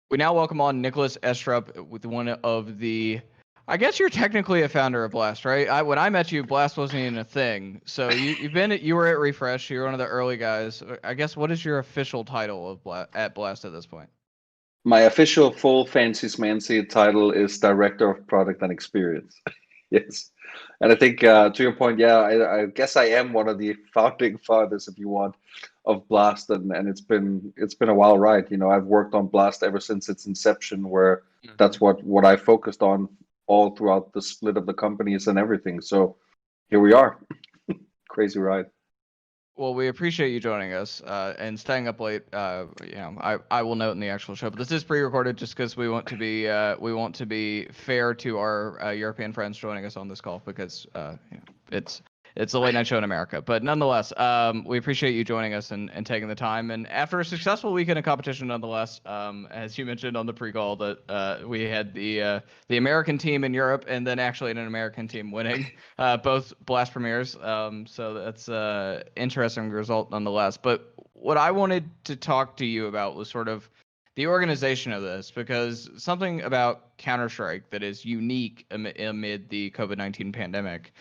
We now welcome on Nicolas Estrup with one of the. I guess you're technically a founder of Blast, right? When I met you, Blast wasn't even a thing. So you were at Refresh. You're one of the early guys. I guess what is your official title of at Blast at this point? My official full fancy smancy title is Director of Product and Experience. Yes. And I think to your point, yeah, I guess I am one of the founding fathers, if you want, of Blast, and it's been a wild ride. I've worked on Blast ever since its inception, where Mhm. that's what I focused on all throughout the split of the companies and everything. So here we are. Crazy ride. Well, we appreciate you joining us and staying up late. I will note in the actual show, but this is pre-recorded just because we want to be fair to our European friends joining us on this call because it's it's a late night show in America. But nonetheless, we appreciate you joining us and taking the time. And after a successful weekend of competition, nonetheless, as you mentioned on the pre-call, that we had the American team in Europe and then actually an American team winning both Blast premieres. So that's interesting result nonetheless. But what I wanted to talk to you about was sort of the organization of this, because something about Counter-Strike that is unique amid the COVID-19 pandemic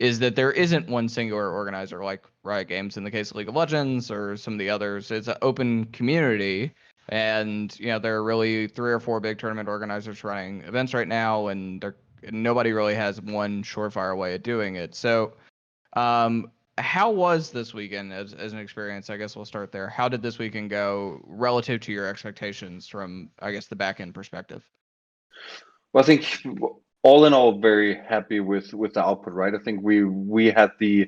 is that there isn't one singular organizer like Riot Games in the case of League of Legends or some of the others. It's an open community, and there are really three or four big tournament organizers running events right now, and nobody really has one surefire way of doing it. So, how was this weekend as an experience? I guess we'll start there. How did this weekend go relative to your expectations from, I guess, the back end perspective? Well, I think all in all, very happy with the output, right? I think we had I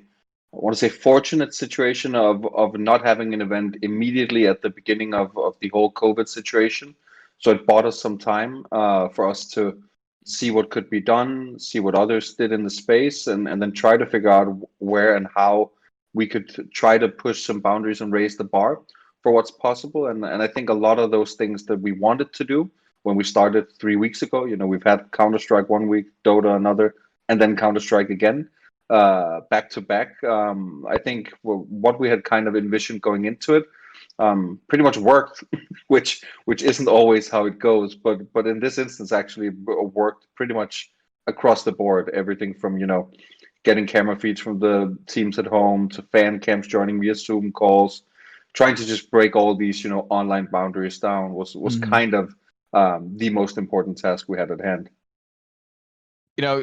want to say fortunate situation of not having an event immediately at the beginning of the whole COVID situation. So it bought us some time for us to see what could be done, see what others did in the space, and then try to figure out where and how we could try to push some boundaries and raise the bar for what's possible. And I think a lot of those things that we wanted to do when we started 3 weeks ago. We've had Counter Strike 1 week, Dota another, and then Counter Strike again, back to back. I think what we had kind of envisioned going into it pretty much worked, which isn't always how it goes, but in this instance actually worked pretty much across the board. Everything from getting camera feeds from the teams at home to fan cams joining via Zoom calls, trying to just break all these online boundaries down was kind of the most important task we had at hand.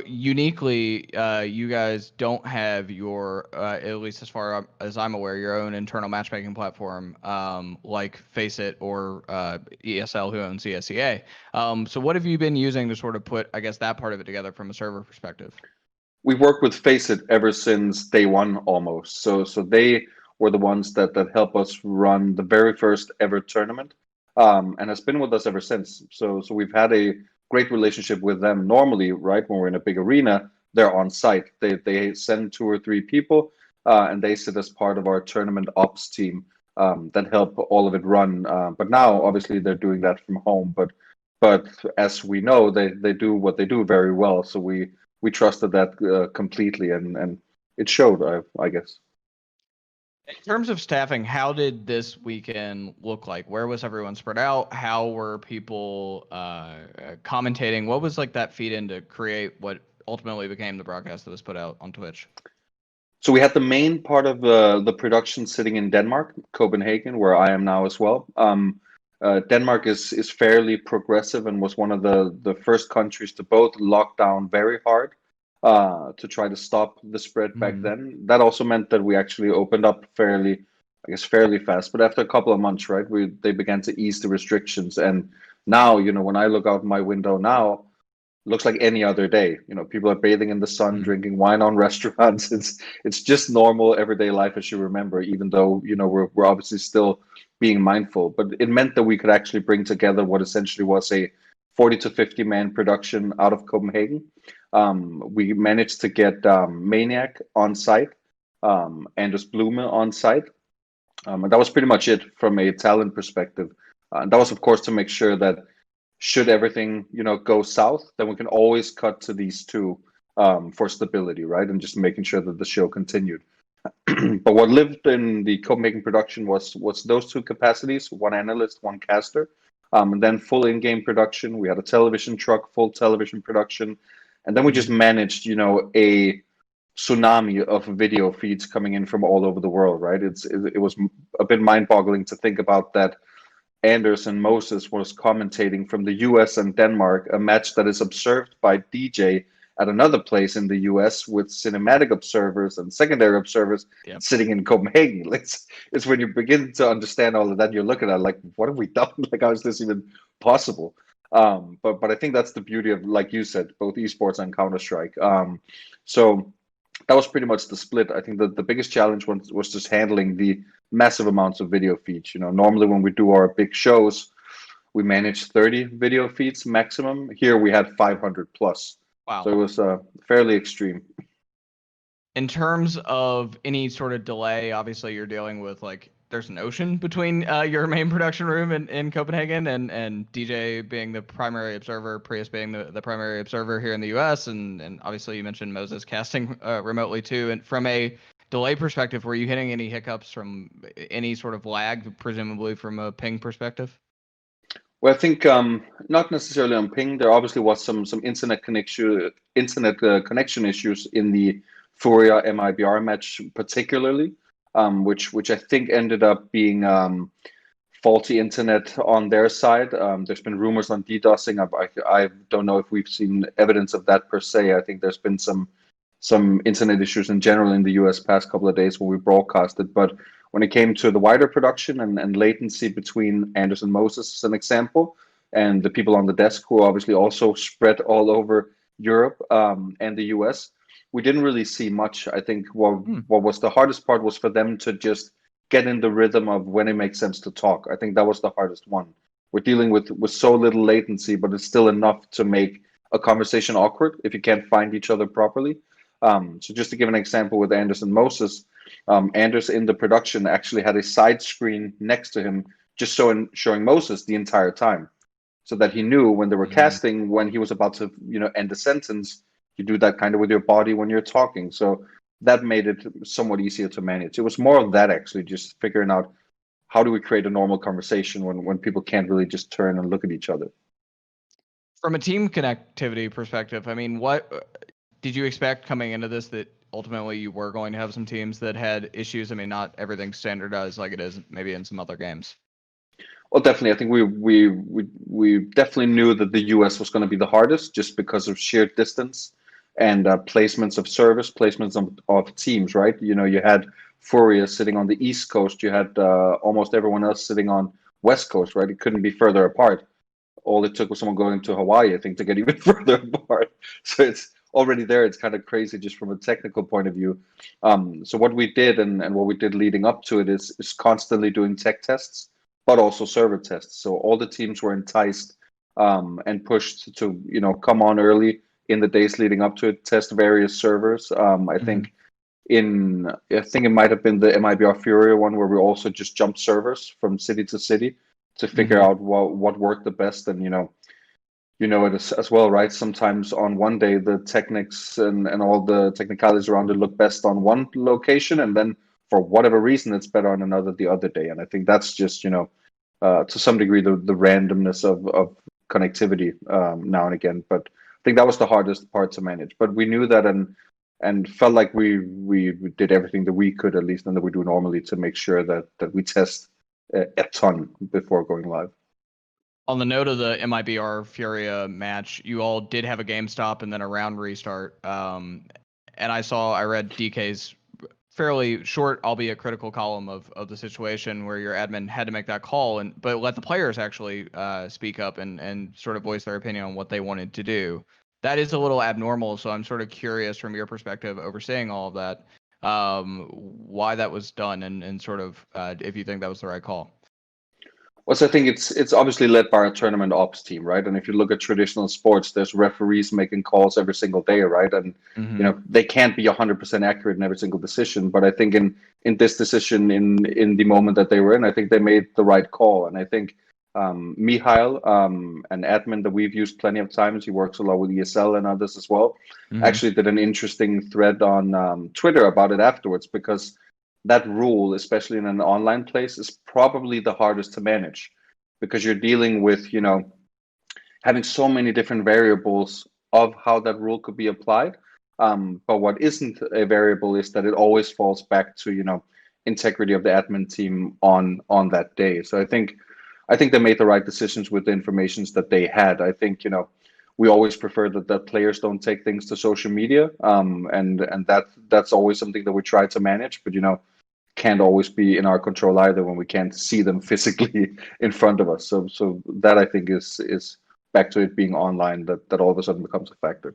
Uniquely, you guys don't have your, at least as far as I'm aware, your own internal matchmaking platform, like Faceit or ESL, who owns CSEA. So what have you been using to sort of put, I guess, that part of it together from a server perspective? We've worked with Faceit ever since day one almost. So they were the ones that help us run the very first ever tournament, and has been with us ever since. So we've had a great relationship with them. Normally, right, when we're in a big arena, they're on site. They send two or three people, and they sit as part of our tournament ops team that help all of it run. But now, obviously, they're doing that from home. But as we know, they do what they do very well. So we trusted that completely, and it showed, I guess. In terms of staffing, how did this weekend look like? Where was everyone spread out? How were people commentating? What was like that feed in to create what ultimately became the broadcast that was put out on Twitch? So we had the main part of the production sitting in Denmark, Copenhagen, where I am now as well. Denmark is fairly progressive and was one of the first countries to both lock down very hard to try to stop the spread back Mhm. then. That also meant that we actually opened up fairly fast. But after a couple of months, right, they began to ease the restrictions. And now, when I look out my window now, looks like any other day. People are bathing in the sun, Mhm. drinking wine on restaurants. It's just normal everyday life as you remember, even though we're obviously still being mindful. But it meant that we could actually bring together what essentially was a 40 to 50 man production out of Copenhagen. We managed to get Maniac on site, Anders Blume on site, and that was pretty much it from a talent perspective. That was, of course, to make sure that should everything go south, then we can always cut to these two for stability, right? And just making sure that the show continued. But what lived in the Copenhagen production was those two capacities: one analyst, one caster. And then full in-game production. We had a television truck, full television production, and then we just managed, a tsunami of video feeds coming in from all over the world, right? It was a bit mind-boggling to think about that. Anders and Moses was commentating from the US and Denmark, a match that is observed by DJ at another place in the US with cinematic observers and secondary observers sitting in Copenhagen. It's when you begin to understand all of that, you're looking at like, what have we done? Like, how is this even possible? But I think that's the beauty of, like you said, both esports and Counter-Strike. So that was pretty much the split. I think that the biggest challenge was just handling the massive amounts of video feeds. Normally when we do our big shows, we manage 30 video feeds maximum. Here we had 500 plus. Wow. So it was fairly extreme. In terms of any sort of delay, obviously you're dealing with there's an ocean between your main production room in Copenhagen and DJ being the primary observer, Prius being the primary observer here in the US, and obviously you mentioned Moses casting remotely too. And from a delay perspective, were you hitting any hiccups from any sort of lag, presumably from a ping perspective? Well, I think not necessarily on ping. There obviously was some internet connection issues in the FURIA MIBR match, particularly, which I think ended up being faulty internet on their side. There's been rumors on DDoSing. I don't know if we've seen evidence of that per se. I think there's been some internet issues in general in the US past couple of days when we broadcasted, but when it came to the wider production and latency between Anders and Moses as an example, and the people on the desk who are obviously also spread all over Europe and the US, we didn't really see much. I think what was the hardest part was for them to just get in the rhythm of when it makes sense to talk. I think that was the hardest one. We're dealing with so little latency, but it's still enough to make a conversation awkward if you can't find each other properly. So just to give an example with Anders and Moses, Anders in the production actually had a side screen next to him just showing Moses the entire time, so that he knew when they were casting, when he was about to end a sentence. You do that kind of with your body when you're talking, so that made it somewhat easier to manage. It was more of that, actually, just figuring out how do we create a normal conversation when people can't really just turn and look at each other. From a team connectivity perspective, I mean, what did you expect coming into this, that ultimately you were going to have some teams that had issues? I mean, not everything's standardized like it is maybe in some other games. Well, definitely. I think we definitely knew that the US was going to be the hardest, just because of sheer distance and placements of service, placements of teams, right? You had FURIA sitting on the East Coast. You had almost everyone else sitting on West Coast, right? It couldn't be further apart. All it took was someone going to Hawaii, I think, to get even further apart. So it's already there. It's kind of crazy just from a technical point of view. So what we did and what we did leading up to it is constantly doing tech tests, but also server tests. So all the teams were enticed and pushed to come on early in the days leading up to it, test various servers. I think it might have been the MIBR FURIA one where we also just jumped servers from city to city to figure out what worked the best. And it as well, right? Sometimes on one day the techniques and all the technicalities around it look best on one location, and then for whatever reason it's better on another the other day. And I think that's just to some degree the randomness of connectivity now and again. But I think that was the hardest part to manage. But we knew that and felt like we did everything that we could, at least, and that we do normally, to make sure that we test a ton before going live. On the note of the MIBR FURIA match, you all did have a game stop and then a round restart. And I read DK's fairly short, albeit critical, column of the situation where your admin had to make that call, but let the players actually speak up and sort of voice their opinion on what they wanted to do. That is a little abnormal, so I'm sort of curious from your perspective, overseeing all of that, why that was done and sort of if you think that was the right call. Well, so I think it's obviously led by a tournament ops team, right? And if you look at traditional sports, there's referees making calls every single day, right? And they can't be 100% accurate in every single decision. But I think in this decision, in the moment that they were in, I think they made the right call. And I think Mihail, an admin that we've used plenty of times, he works a lot with ESL and others as well, actually did an interesting thread on Twitter about it afterwards, because that rule, especially in an online place, is probably the hardest to manage. because you're dealing with, having so many different variables of how that rule could be applied. But what isn't a variable is that it always falls back to, integrity of the admin team on that day. So I think they made the right decisions with the informations that they had. I think, we always prefer that players don't take things to social media. And that's always something that we try to manage, but can't always be in our control either when we can't see them physically in front of us. So that I think is back to it being online that all of a sudden becomes a factor.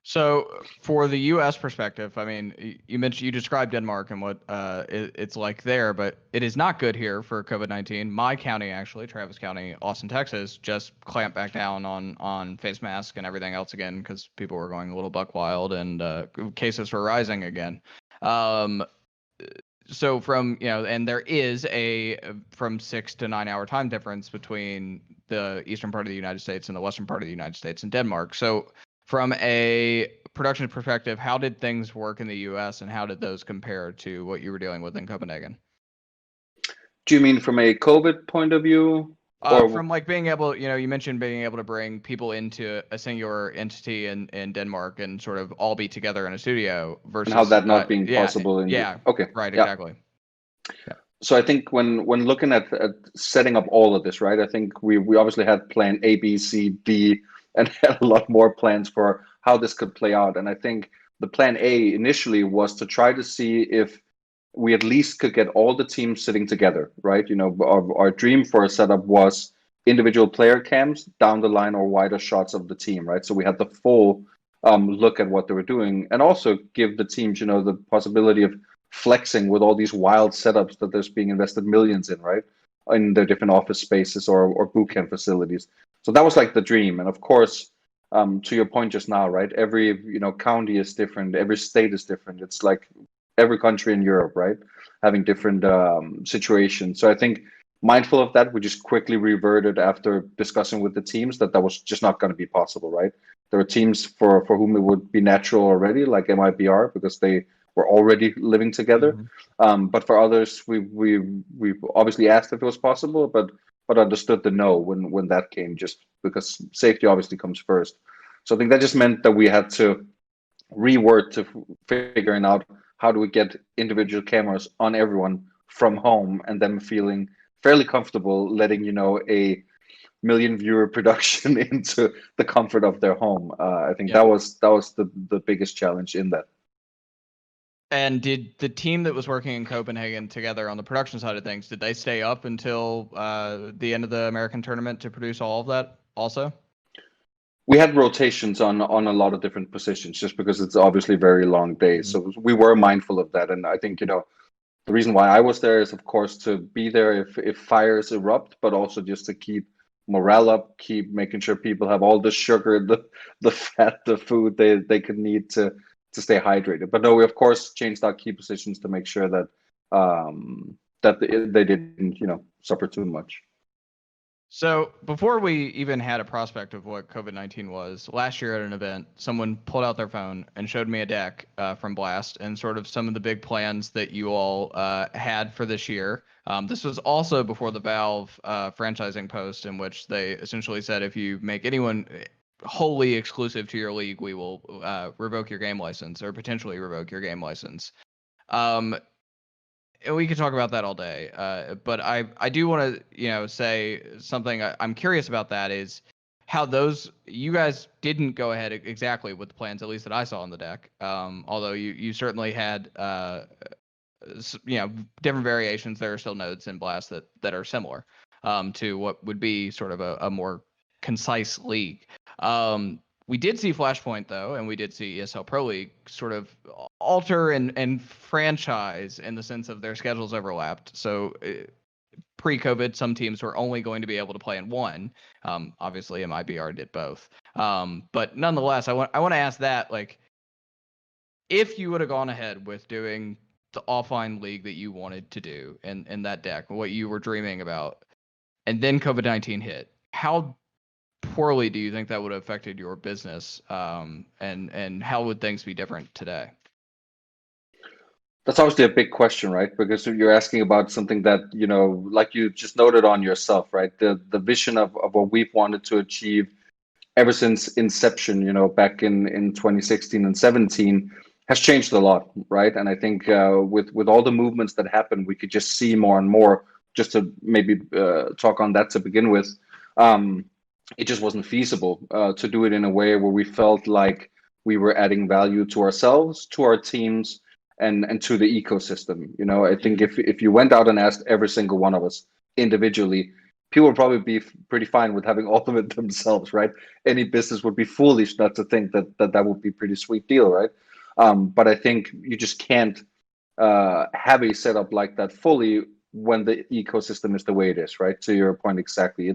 So for the U.S. perspective, I mean, you described Denmark and what it's like there, but it is not good here for COVID-19. My county, actually, Travis County, Austin, Texas, just clamped back down on face masks and everything else again because people were going a little buck wild and cases were rising again. So from and there is a from 6 to 9 hour time difference between the eastern part of the United States and the western part of the United States and Denmark. So from a production perspective, how did things work in the U.S. and how did those compare to what you were dealing with in Copenhagen? Do you mean from a COVID point of view? From like being able, you mentioned being able to bring people into a singular entity in Denmark and sort of all be together in a studio versus and how that not being possible okay. Right, Yeah. exactly. Yeah. So I think when looking at setting up all of this, right, I think we obviously had plan A, B, C, D, and had a lot more plans for how this could play out. And I think the plan A initially was to try to see if we at least could get all the teams sitting together, right? Our dream for a setup was individual player cams down the line or wider shots of the team, right? So we had the full look at what they were doing, and also give the teams, the possibility of flexing with all these wild setups that there's being invested millions in, right? In their different office spaces or boot camp facilities. So that was like the dream. And of course, to your point just now, right? Every county is different, every state is different. It's like every country in Europe, right? Having different situations. So I think mindful of that, we just quickly reverted after discussing with the teams that was just not going to be possible, right? There are teams for whom it would be natural already, like MIBR, because they were already living together. Mm-hmm. But for others, we obviously asked if it was possible, but understood the no when that came, just because safety obviously comes first. So I think that just meant that we had to reword to figuring out how do we get individual cameras on everyone from home and them feeling fairly comfortable letting a million viewer production into the comfort of their home. I think that was the biggest challenge in that. And did the team that was working in Copenhagen together on the production side of things, did they stay up until the end of the American tournament to produce all of that also? We had rotations on a lot of different positions just because it's obviously very long days. Mm-hmm. So we were mindful of that. And I think, the reason why I was there is, of course, to be there if fires erupt, but also just to keep morale up, keep making sure people have all the sugar, the fat, the food they could need to stay hydrated. But no, we of course changed our key positions to make sure that that they didn't suffer too much. So before we even had a prospect of what COVID-19 was, last year at an event, someone pulled out their phone and showed me a deck from Blast and sort of some of the big plans that you all had for this year. This was also before the Valve franchising post, in which they essentially said, if you make anyone wholly exclusive to your league, we will revoke your game license or potentially revoke your game license. And we could talk about that all day, but I do want to say something I'm curious about. That is how you guys didn't go ahead exactly with the plans, at least that I saw on the deck. Although you certainly had different variations. There are still nodes in Blast that are similar to what would be sort of a more concise league. We did see Flashpoint, though, and we did see ESL Pro League sort of alter and franchise in the sense of their schedules overlapped. So pre-COVID, some teams were only going to be able to play in one. Obviously, MIBR did both. But nonetheless, I want to ask that, like, if you would have gone ahead with doing the offline league that you wanted to do in that deck, what you were dreaming about, and then COVID-19 hit, how poorly do you think that would have affected your business, and how would things be different today? That's obviously a big question, right? Because you're asking about something that, like you just noted on yourself, right? The vision of what we've wanted to achieve ever since inception, back in 2016 and 17 has changed a lot, right? And I think with all the movements that happened, we could just see more and more. Just to maybe talk on that to begin with, um, it just wasn't feasible to do it in a way where we felt like we were adding value to ourselves, to our teams, and to the ecosystem. I think if you went out and asked every single one of us individually, people would probably be pretty fine with having all of it themselves, right? Any business would be foolish not to think that would be a pretty sweet deal, right? But I think you just can't have a setup like that fully when the ecosystem is the way it is, right? To your point exactly,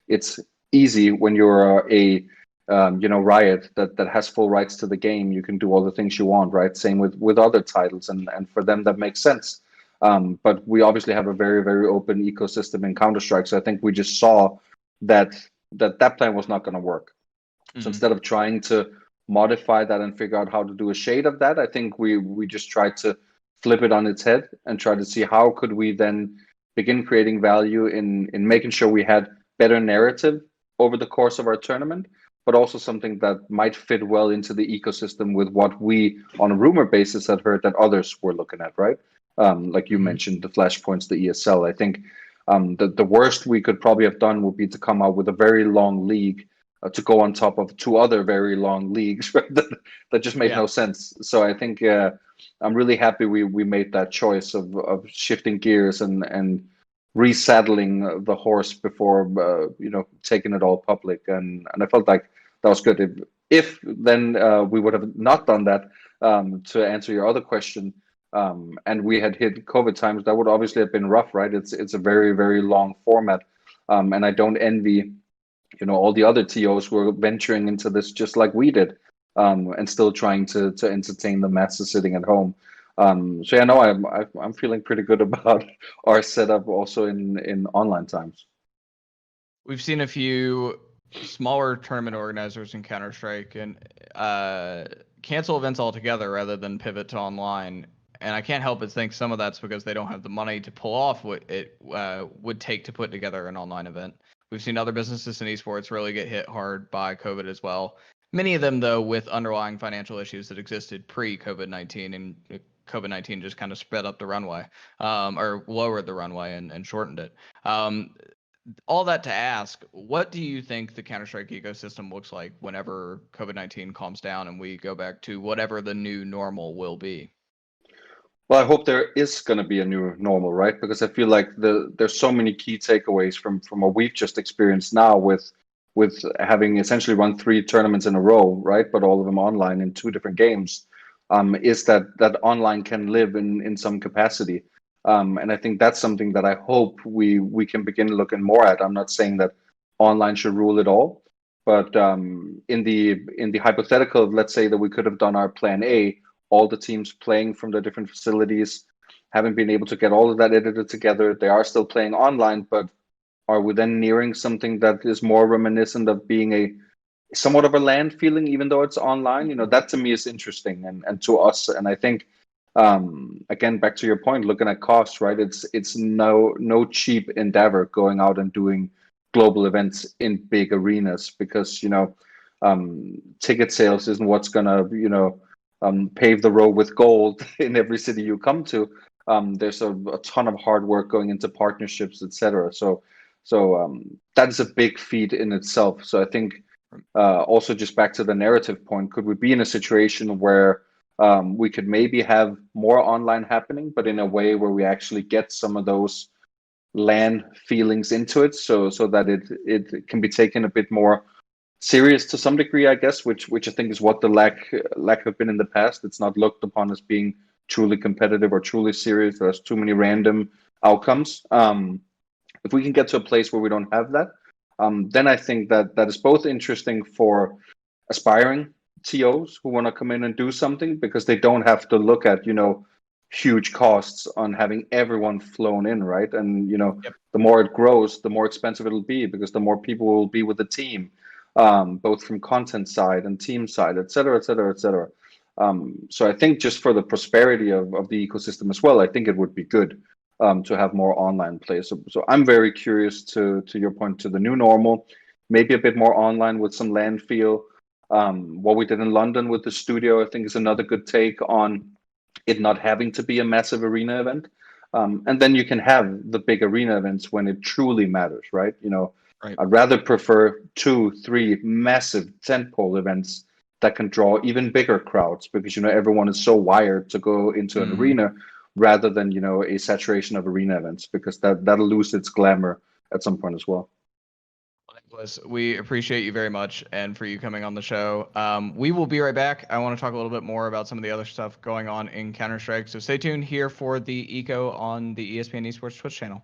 it's easy when you're a Riot that has full rights to the game. You can do all the things you want, right? Same with other titles, and for them that makes sense. But we obviously have a very, very open ecosystem in Counter-Strike. So I think we just saw that plan was not going to work. So instead of trying to modify that and figure out how to do a shade of that, I think we just tried to flip it on its head and try to see how could we then begin creating value in making sure we had better narrative over the course of our tournament, but also something that might fit well into the ecosystem with what we, on a rumor basis, had heard that others were looking at, right? Like you mentioned, the flashpoints, the ESL. I think the worst we could probably have done would be to come out with a very long league to go on top of two other very long leagues, right? that just made no sense. So I think I'm really happy we made that choice of shifting gears and resaddling the horse before taking it all public, and I felt like that was good. If then we would have not done that, to answer your other question, and we had hit COVID times, that would obviously have been rough, right? It's a very, very long format, and I don't envy all the other TOs who are venturing into this just like we did, and still trying to entertain the masses sitting at home. So yeah, no, I'm feeling pretty good about our setup also in online times. We've seen a few smaller tournament organizers in Counter-Strike and cancel events altogether rather than pivot to online. And I can't help but think some of that's because they don't have the money to pull off what it would take to put together an online event. We've seen other businesses in esports really get hit hard by COVID as well. Many of them, though, with underlying financial issues that existed pre-COVID-19, and COVID-19 just kind of sped up the runway, or lowered the runway and shortened it. All that to ask, what do you think the Counter-Strike ecosystem looks like whenever COVID-19 calms down and we go back to whatever the new normal will be? Well, I hope there is going to be a new normal, right? Because I feel like there's so many key takeaways from what we've just experienced now with having essentially run 3 tournaments in a row, right? But all of them online in 2 different games, is that online can live in some capacity. And I think that's something that I hope we can begin looking more at. I'm not saying that online should rule it all, but in the hypothetical, let's say that we could have done our plan A, all the teams playing from the different facilities, haven't been able to get all of that edited together. They are still playing online, but are we then nearing something that is more reminiscent of being a somewhat of a land feeling, even though it's online? That to me is interesting, and to us. And I think, again, back to your point, looking at costs, right? It's no cheap endeavor going out and doing global events in big arenas, because ticket sales isn't what's gonna pave the road with gold in every city you come to. There's a ton of hard work going into partnerships, etc. So that is a big feat in itself. So I think, also just back to the narrative point, could we be in a situation where we could maybe have more online happening, but in a way where we actually get some of those LAN feelings into it, so that it can be taken a bit more serious to some degree, I guess, which I think is what the lack have been in the past. It's not looked upon as being truly competitive or truly serious. There's too many random outcomes. If we can get to a place where we don't have that, then I think that is both interesting for aspiring TOs who want to come in and do something, because they don't have to look at huge costs on having everyone flown in, right? And the more it grows, the more expensive it'll be, because the more people will be with the team, both from content side and team side, et cetera, et cetera, et cetera. So I think just for the prosperity of the ecosystem as well, I think it would be good to have more online play. So I'm very curious to your point, to the new normal, maybe a bit more online with some land feel. What we did in London with the studio, I think, is another good take on it not having to be a massive arena event. And then you can have the big arena events when it truly matters, right? Right. I'd rather prefer 2, 3 massive tentpole events that can draw even bigger crowds, because everyone is so wired to go into an arena, rather than a saturation of arena events, because that'll lose its glamour at some point as well. Nicolas, we appreciate you very much, and for you coming on the show. We will be right back. I want to talk a little bit more about some of the other stuff going on in Counter-Strike, so stay tuned here for the Eco on the ESPN Esports Twitch channel.